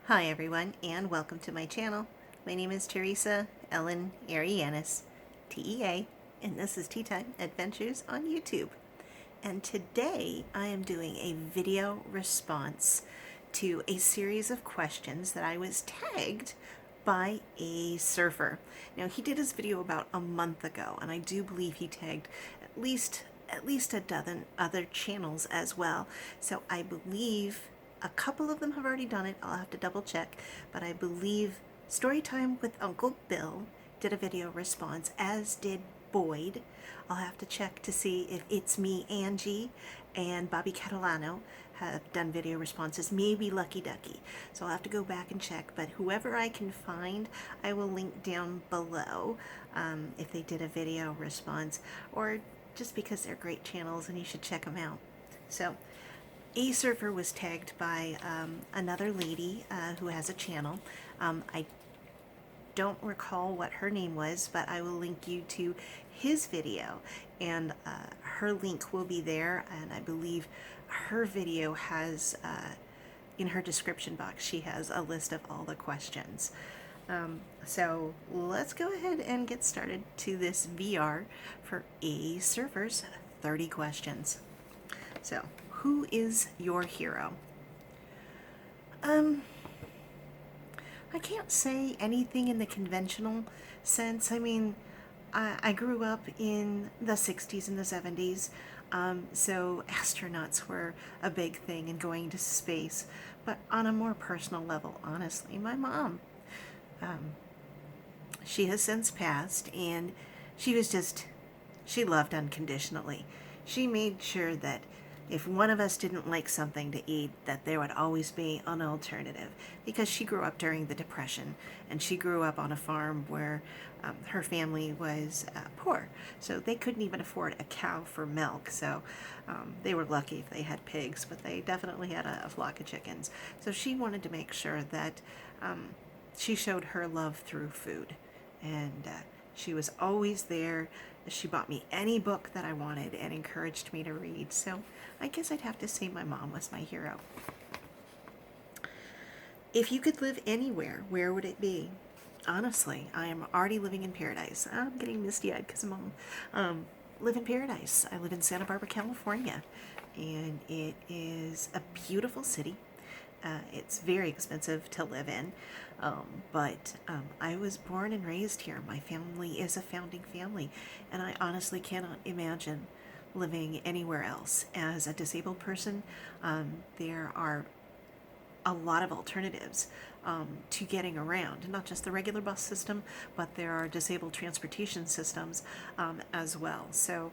Hi everyone, and welcome to my channel. My name is Teresa Ellen Arianis, T.E.A., and this is Tea Time Adventures on YouTube. And today I am doing a video response to a series of questions that I was tagged by ASurfer. Now, he did his video about a month ago, and I do believe he tagged at least a dozen other channels as well. So I believe a couple of them have already done it. I'll have to double check, but I believe Storytime with Uncle Bill did a video response, as did Boyd. I'll have to check to see if It's Me, Angie, and Bobbi Catalano have done video responses. Maybe Lucky Ducky. So I'll have to go back and check, but whoever I can find, I will link down below if they did a video response, or just because they're great channels and you should check them out. So ASurfer was tagged by another lady who has a channel. I don't recall what her name was, but I will link you to his video, and her link will be there, and I believe her video has, in her description box, she has a list of all the questions. So let's go ahead and get started to this VR for ASurfer's 30 questions. So, who is your hero? I can't say anything in the conventional sense. I mean, I grew up in the 60s and the 70s, so astronauts were a big thing and going to space. But on a more personal level, honestly, my mom, she has since passed, and she loved unconditionally. She made sure that if one of us didn't like something to eat, that there would always be an alternative, because she grew up during the Depression, and she grew up on a farm where her family was poor, so they couldn't even afford a cow for milk. So they were lucky if they had pigs, but they definitely had a flock of chickens. So she wanted to make sure that she showed her love through food, and she was always there. She bought me any book that I wanted and encouraged me to read. So I guess I'd have to say my mom was my hero. If you could live anywhere, where would it be? Honestly, I am already living in paradise. I'm getting misty-eyed because I'm home. Live in paradise. I live in Santa Barbara, California, and it is a beautiful city. It's very expensive to live in, but I was born and raised here. My family is a founding family, and I honestly cannot imagine living anywhere else. As a disabled person, there are a lot of alternatives to getting around, not just the regular bus system, but there are disabled transportation systems as well. So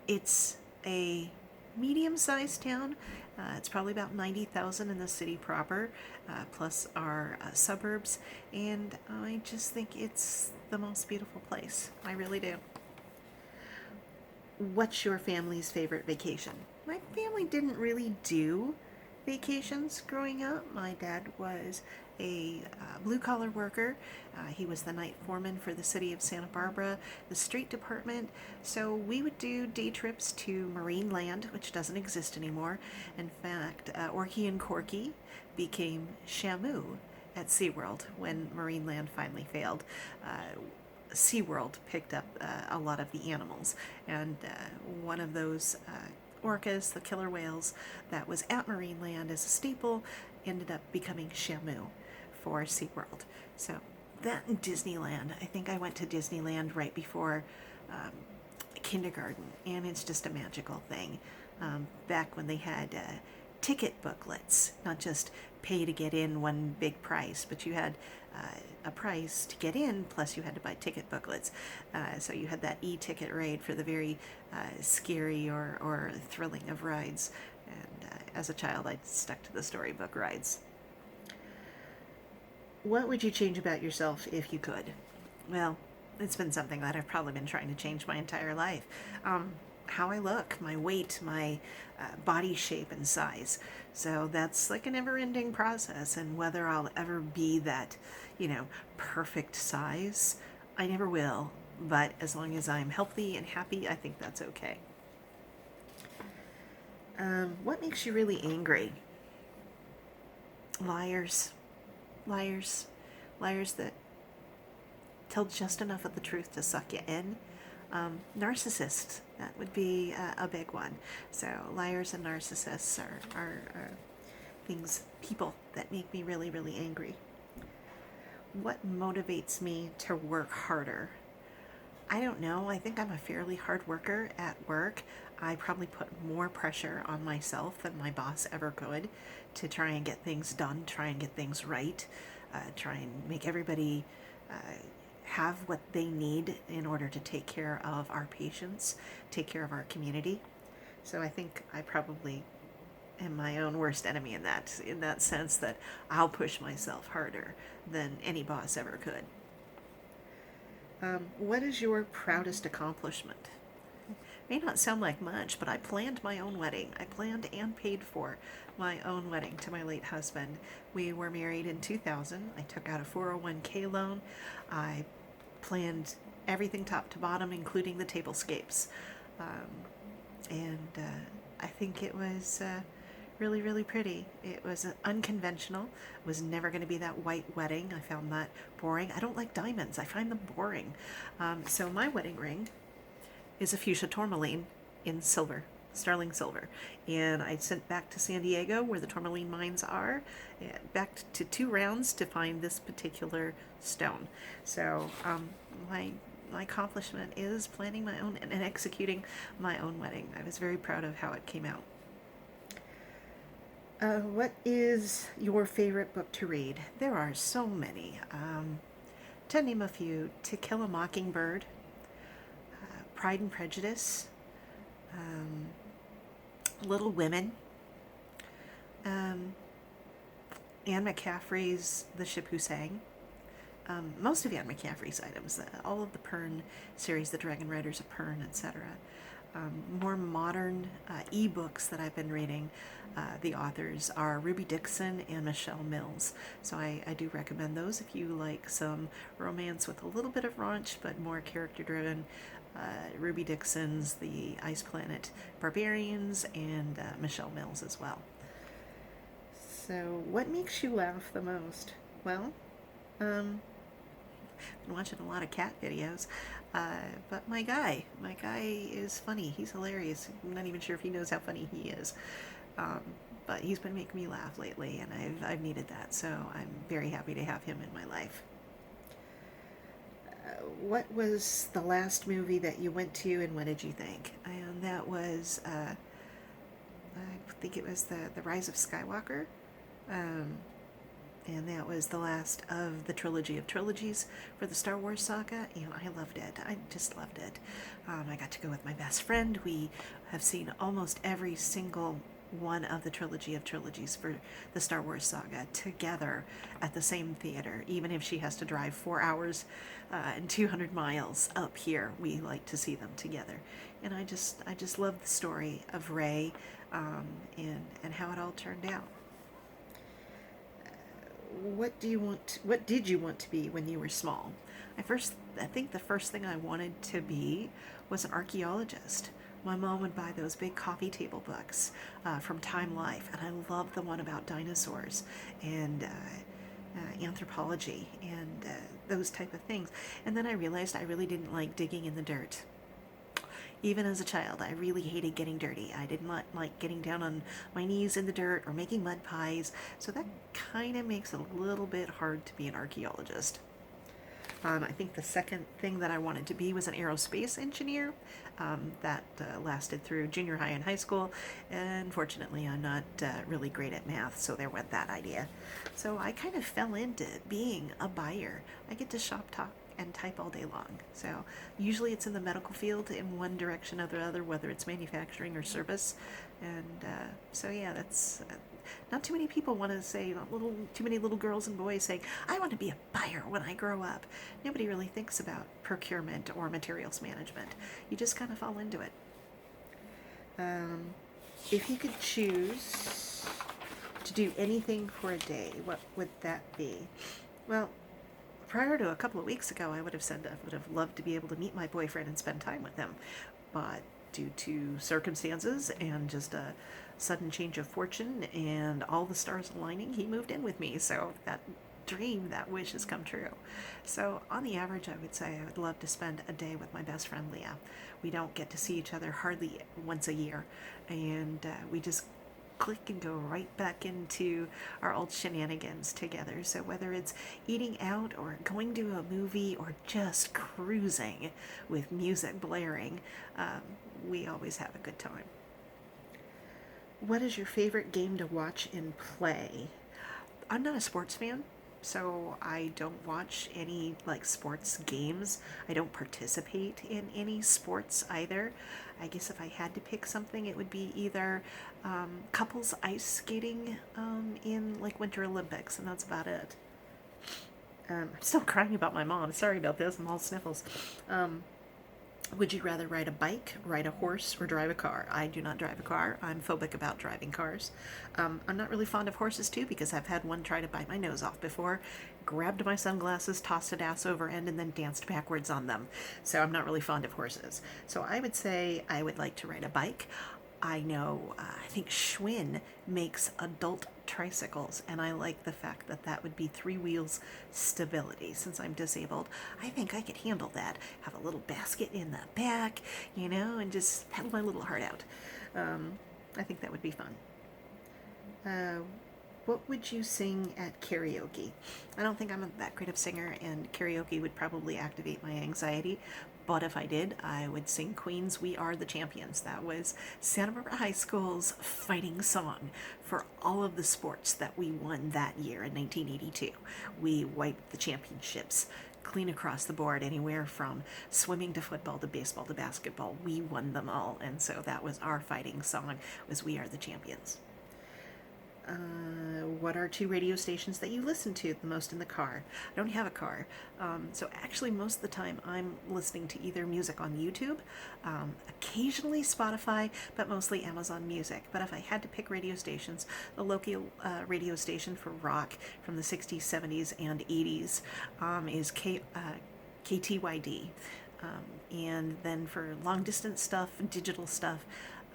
it's a medium-sized town. It's probably about 90,000 in the city proper, plus our suburbs, and I just think it's the most beautiful place. I really do. What's your family's favorite vacation? My family didn't really do vacations growing up. My dad was a blue-collar worker. He was the night foreman for the city of Santa Barbara, the street department. So we would do day trips to Marine Land, which doesn't exist anymore. In fact, Orky and Corky became Shamu at SeaWorld when Marine Land finally failed. SeaWorld picked up a lot of the animals, and one of those orcas, the killer whales, that was at Marine Land as a staple, ended up becoming Shamu for SeaWorld. So that and Disneyland. I think I went to Disneyland right before kindergarten, and it's just a magical thing. Back when they had ticket booklets, not just pay to get in one big price, but you had a price to get in, plus you had to buy ticket booklets. So you had that e-ticket raid for the very scary or thrilling of rides. And as a child, I stuck to the storybook rides. What would you change about yourself if you could? Well, it's been something that I've probably been trying to change my entire life. How I look, my weight, my body shape and size. So that's like a never-ending process, and whether I'll ever be that, perfect size, I never will. But as long as I'm healthy and happy, I think that's okay. What makes you really angry? liars, liars, liars that tell just enough of the truth to suck you in. Narcissists, that would be a big one. So liars and narcissists are things, people that make me really, really angry. What motivates me to work harder? I don't know. I think I'm a fairly hard worker at work. I probably put more pressure on myself than my boss ever could to try and get things done, try and get things right, try and make everybody have what they need in order to take care of our patients, take care of our community. So I think I probably am my own worst enemy in that sense, that I'll push myself harder than any boss ever could. What is your proudest accomplishment? May not sound like much, but I planned my own wedding. I planned and paid for my own wedding to my late husband. We were married in 2000. I took out a 401k loan. I planned everything top to bottom, including the tablescapes. And I think it was really, really pretty. It was unconventional. It was never going to be that white wedding. I found that boring. I don't like diamonds. I find them boring. So my wedding ring is a fuchsia tourmaline in silver, sterling silver. And I sent back to San Diego, where the tourmaline mines are, back to 2 rounds to find this particular stone. So my accomplishment is planning my own and executing my own wedding. I was very proud of how it came out. What is your favorite book to read? There are so many. To name a few: To Kill a Mockingbird, Pride and Prejudice, Little Women, Anne McCaffrey's The Ship Who Sang, most of Anne McCaffrey's items, all of the Pern series, the Dragon Riders of Pern, etc. More modern ebooks that I've been reading, the authors are Ruby Dixon and Michelle Mills. So I do recommend those if you like some romance with a little bit of raunch, but more character driven. Ruby Dixon's The Ice Planet Barbarians, and Michelle Mills as well. So what makes you laugh the most? Well, I've been watching a lot of cat videos, but my guy is funny. He's hilarious. I'm not even sure if he knows how funny he is, but he's been making me laugh lately, and I've needed that, so I'm very happy to have him in my life. What was the last movie that you went to, and what did you think? And that was, I think it was the Rise of Skywalker. And that was the last of the trilogy of trilogies for the Star Wars saga, and I loved it. I just loved it. I got to go with my best friend. We have seen almost every single one of the trilogy of trilogies for the Star Wars saga together at the same theater. Even if she has to drive 4 hours and 200 miles up here, we like to see them together. And I just love the story of Rey, and how it all turned out. What did you want to be when you were small? I think the first thing I wanted to be was an archaeologist. My mom would buy those big coffee table books from Time Life, and I loved the one about dinosaurs and anthropology and those type of things. And then I realized I really didn't like digging in the dirt. Even as a child, I really hated getting dirty. I did not like getting down on my knees in the dirt or making mud pies, so that kind of makes it a little bit hard to be an archaeologist. I think the second thing that I wanted to be was an aerospace engineer. That lasted through junior high and high school, and unfortunately I'm not really great at math, so there went that idea. So I kind of fell into being a buyer. I get to shop, talk, and type all day long. So usually it's in the medical field in one direction or the other, whether it's manufacturing or service. And so yeah, that's not too many people want to say, too many little girls and boys saying, I want to be a buyer when I grow up. Nobody really thinks about procurement or materials management. You just kind of fall into it. If you could choose to do anything for a day, what would that be? Well, prior to a couple of weeks ago, I would have said I would have loved to be able to meet my boyfriend and spend time with him. But due to circumstances and just a sudden change of fortune and all the stars aligning, he moved in with me. So that dream, that wish has come true. So on the average, I would say I would love to spend a day with my best friend Leah. We don't get to see each other hardly once a year, and we just click and go right back into our old shenanigans together. So whether it's eating out or going to a movie or just cruising with music blaring, we always have a good time. What is your favorite game to watch and play? I'm not a sports fan, so I don't watch any like sports games. I don't participate in any sports either. I guess if I had to pick something, it would be either couples ice skating in like Winter Olympics, and that's about it. I'm still crying about my mom. Sorry about this. I'm all sniffles. Would you rather ride a bike, ride a horse, or drive a car? I do not drive a car. I'm phobic about driving cars. I'm not really fond of horses too, because I've had one try to bite my nose off before, grabbed my sunglasses, tossed it ass over end, and then danced backwards on them. So I'm not really fond of horses. So I would say I would like to ride a bike. I know, I think Schwinn makes adult tricycles, and I like the fact that that would be 3 wheels stability. Since I'm disabled, I think I could handle that. Have a little basket in the back, and just pedal my little heart out. I think that would be fun. What would you sing at karaoke? I don't think I'm that great of a singer, and karaoke would probably activate my anxiety. But if I did, I would sing Queen's We Are the Champions. That was Santa Barbara High School's fighting song for all of the sports that we won that year in 1982. We wiped the championships clean across the board, anywhere from swimming to football to baseball to basketball. We won them all, and so that was our fighting song, was We Are the Champions. What are 2 radio stations that you listen to the most in the car? I don't have a car, so actually most of the time I'm listening to either music on YouTube, occasionally Spotify, but mostly Amazon Music. But if I had to pick radio stations, the local radio station for rock from the 60s, 70s, and 80s is KTYD. And then for long distance stuff, digital stuff,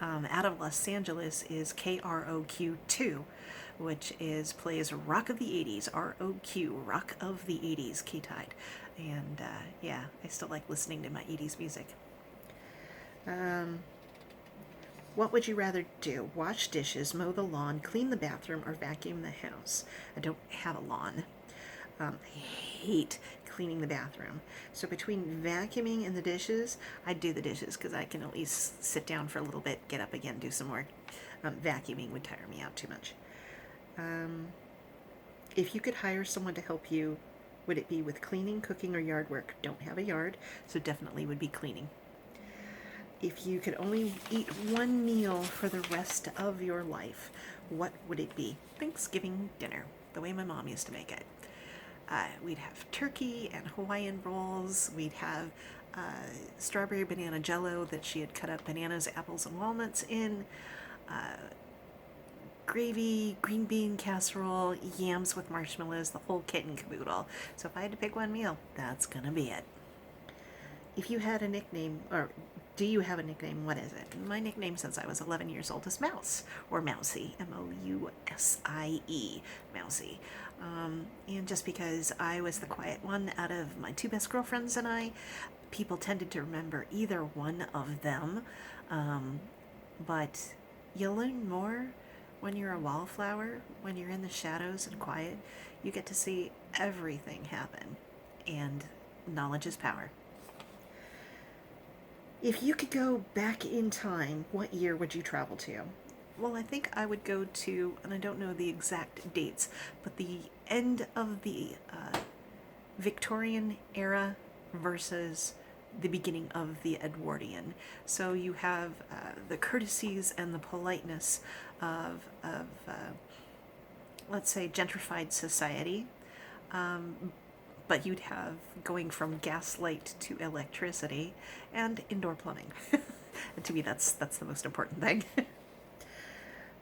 out of Los Angeles is KROQ2, which plays Rock of the 80s, ROQ, Rock of the 80s, K-Tide. And yeah, I still like listening to my 80s music. What would you rather do? Wash dishes, mow the lawn, clean the bathroom, or vacuum the house? I don't have a lawn. I hate cleaning the bathroom. So between vacuuming and the dishes, I'd do the dishes because I can at least sit down for a little bit, get up again, do some more. Vacuuming would tire me out too much. If you could hire someone to help you, would it be with cleaning, cooking, or yard work? Don't have a yard, so definitely would be cleaning. If you could only eat one meal for the rest of your life, what would it be? Thanksgiving dinner, the way my mom used to make it. We'd have turkey and Hawaiian rolls. We'd have strawberry banana jello that she had cut up bananas, apples, and walnuts in. Gravy, green bean casserole, yams with marshmallows, the whole kit and caboodle. So if I had to pick one meal, that's gonna be it. If you had a nickname, or do you have a nickname, what is it? My nickname since I was 11 years old is Mouse, or Mousy, Mousie, Mousy. And just because I was the quiet one out of my 2 best girlfriends and I, people tended to remember either one of them. But you learn more when you're a wallflower, when you're in the shadows and quiet. You get to see everything happen, and knowledge is power. If you could go back in time, what year would you travel to? Well, I think I would go to, and I don't know the exact dates, but the end of the Victorian era versus the beginning of the Edwardian. So you have the courtesies and the politeness of let's say, gentrified society. But you'd have going from gaslight to electricity and indoor plumbing. And to me, that's the most important thing.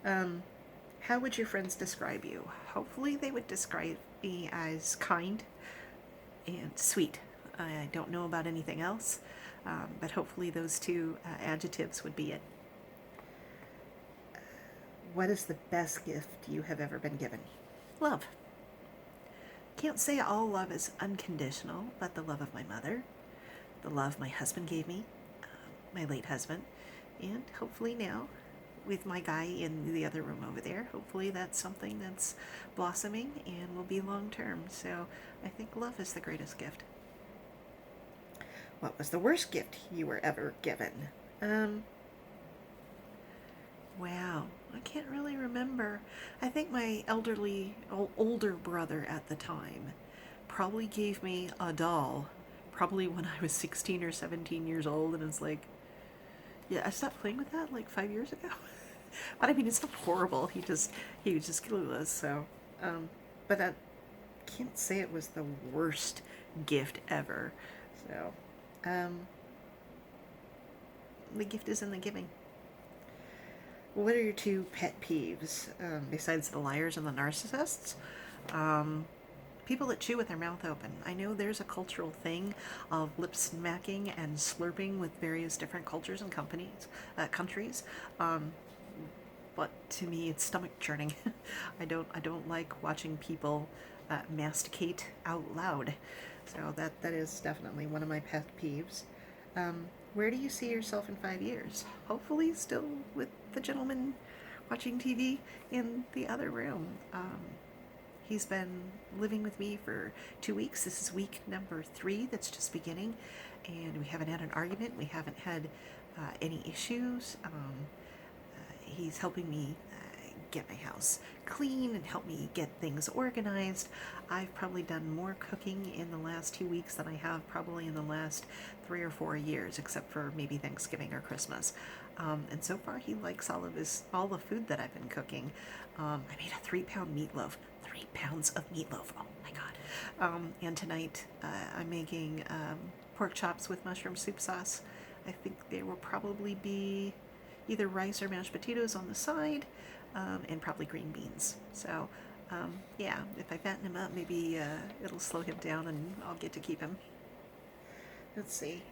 How would your friends describe you? Hopefully they would describe me as kind and sweet. I don't know about anything else, but hopefully those 2 adjectives would be it. What is the best gift you have ever been given? Love. Can't say all love is unconditional, but the love of my mother, the love my husband gave me, my late husband, and hopefully now with my guy in the other room over there, hopefully that's something that's blossoming and will be long term. So I think love is the greatest gift. What was the worst gift you were ever given? Wow, I can't really remember. I think my older brother at the time probably gave me a doll, probably when I was 16 or 17 years old, and it's like, yeah, I stopped playing with that like 5 years ago. But I mean, it's not horrible. He was just clueless. So, but I can't say it was the worst gift ever. So, the gift is in the giving. What are your two pet peeves, besides the liars and the narcissists? People that chew with their mouth open. I know there's a cultural thing of lip smacking and slurping with various different cultures and countries. But to me, it's stomach churning. I don't like watching people masticate out loud. So that is definitely one of my pet peeves. Where do you see yourself in 5 years? Hopefully still with the gentleman watching TV in the other room. He's been living with me for 2 weeks. This is week number 3 that's just beginning, and we haven't had an argument. We haven't had any issues. He's helping me get my house clean and help me get things organized. I've probably done more cooking in the last 2 weeks than I have probably in the last 3 or 4 years, except for maybe Thanksgiving or Christmas. And so far he likes all the food that I've been cooking. I made a 3-pound meatloaf. 3 pounds of meatloaf. Oh my God. And tonight I'm making pork chops with mushroom soup sauce. I think there will probably be either rice or mashed potatoes on the side, and probably green beans. So, yeah, if I fatten him up, maybe it'll slow him down and I'll get to keep him. Let's see.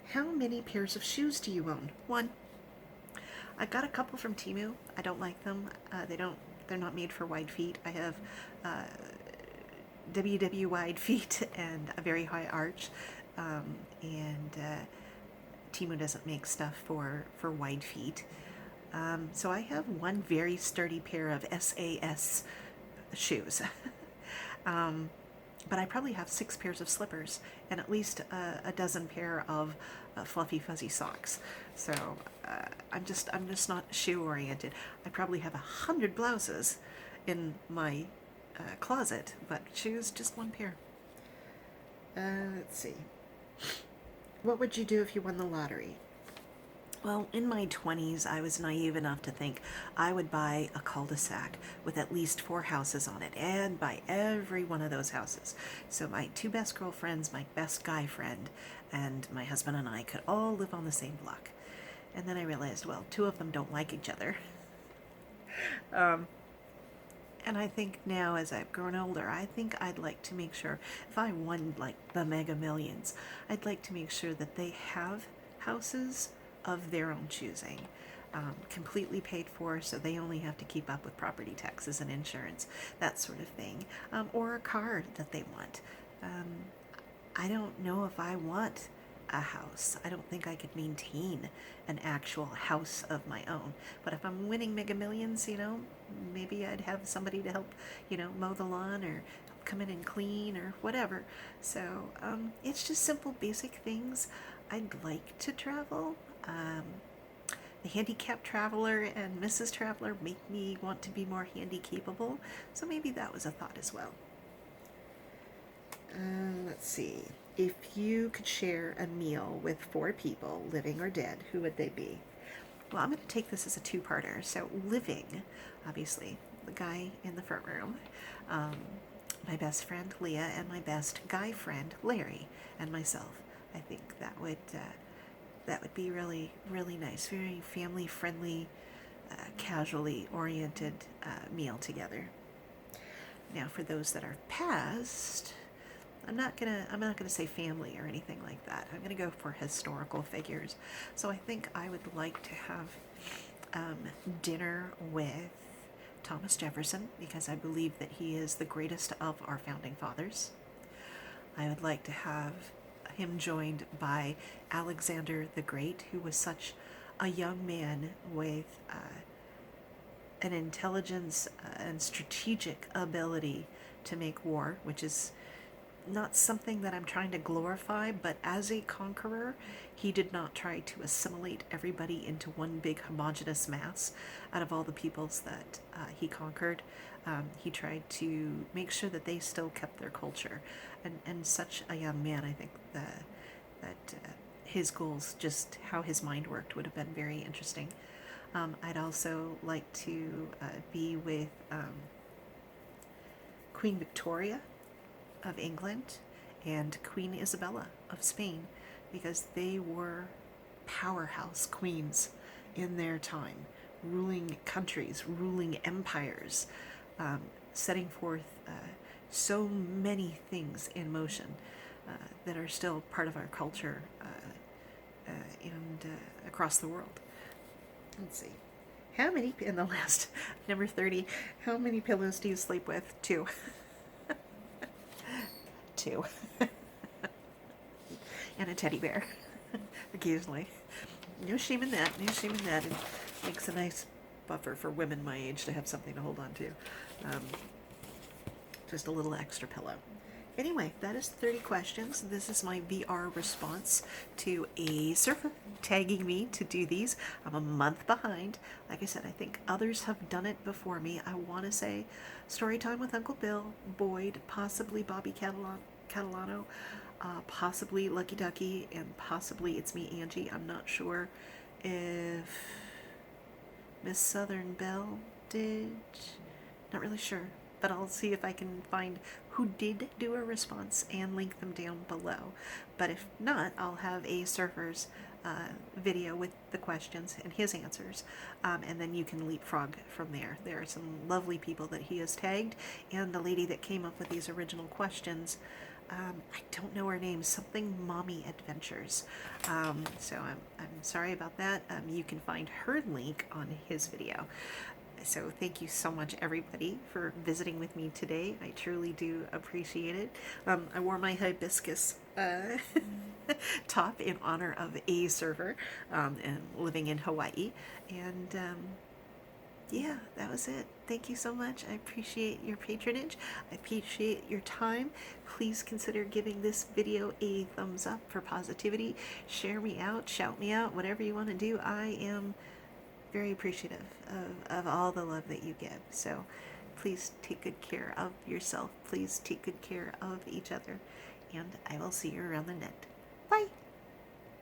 How many pairs of shoes do you own? 1. I got a couple from Temu. I don't like them. They're not made for wide feet. I have WW wide feet and a very high arch, and Temu doesn't make stuff for wide feet. So I have one very sturdy pair of SAS shoes. But I probably have 6 pairs of slippers and at least a dozen pair of fluffy fuzzy socks. So I'm just not shoe oriented. I probably have 100 blouses in my closet, but shoes, just 1 pair. Let's see. What would you do if you won the lottery? Well, in my 20s, I was naive enough to think I would buy a cul-de-sac with at least 4 houses on it and buy every one of those houses. So my 2 best girlfriends, my best guy friend, and my husband and I could all live on the same block. And then I realized, well, 2 of them don't like each other. And I think now, as I've grown older, I think I'd like to make sure, if I won like the Mega Millions, I'd like to make sure that they have houses of their own choosing, completely paid for, so they only have to keep up with property taxes and insurance, that sort of thing, or a car that they want. I don't know if I want a house. I don't think I could maintain an actual house of my own. But if I'm winning Mega Millions, maybe I'd have somebody to help, mow the lawn or come in and clean or whatever. So it's just simple, basic things. I'd like to travel. The handicapped traveler and Mrs. Traveler make me want to be more handy capable. So maybe that was a thought as well. Let's see. If you could share a meal with 4 people, living or dead, who would they be? Well, I'm going to take this as a 2-parter. So living, obviously, the guy in the front room, my best friend Leah, and my best guy friend Larry, and myself. I think that would be really, really nice. Very family friendly, casually oriented meal together. Now, for those that are past, I'm not gonna say family or anything like that. I'm gonna go for historical figures. So I think I would like to have dinner with Thomas Jefferson, because I believe that he is the greatest of our founding fathers. I would like to have him joined by Alexander the Great, who was such a young man with an intelligence and strategic ability to make war, which is not something that I'm trying to glorify, but as a conqueror, he did not try to assimilate everybody into one big homogenous mass out of all the peoples that he conquered. He tried to make sure that they still kept their culture. And such a young man, I think that his goals, just how his mind worked, would have been very interesting. I'd also like to be with Queen Victoria of England and Queen Isabella of Spain, because they were powerhouse queens in their time, ruling countries, ruling empires, setting forth so many things in motion that are still part of our culture and across the world. Let's see. How many, in the last, number 30, how many pillows do you sleep with? 2. 2. And a teddy bear, occasionally. No shame in that, no shame in that. It makes a nice buffer for women my age to have something to hold on to. Just a little extra pillow. Anyway, that is 30 questions. This is my VR response to ASurfer tagging me to do these. I'm a month behind. Like I said, I think others have done it before me. I want to say Storytime with Uncle Bill, Boyd, possibly Bobbi Catalano, possibly Lucky Ducky, and possibly It's Me, Angie. I'm not sure if Miss Southern Belle did. Not really sure. But I'll see if I can find who did do a response and link them down below. But if not, I'll have ASurfer's video with the questions and his answers, and then you can leapfrog from there. There are some lovely people that he has tagged, and the lady that came up with these original questions, I don't know her name, something Mommy Adventures. So I'm sorry about that. You can find her link on his video. So thank you so much, everybody, for visiting with me today. I truly do appreciate it. I wore my hibiscus top in honor of ASurfer and living in Hawaii. And yeah, that was it. Thank you so much. I appreciate your patronage. I appreciate your time. Please consider giving this video a thumbs up for positivity. Share me out, shout me out, whatever you want to do. I am very appreciative of all the love that you give. So please take good care of yourself. Please take good care of each other. And I will see you around the net. Bye.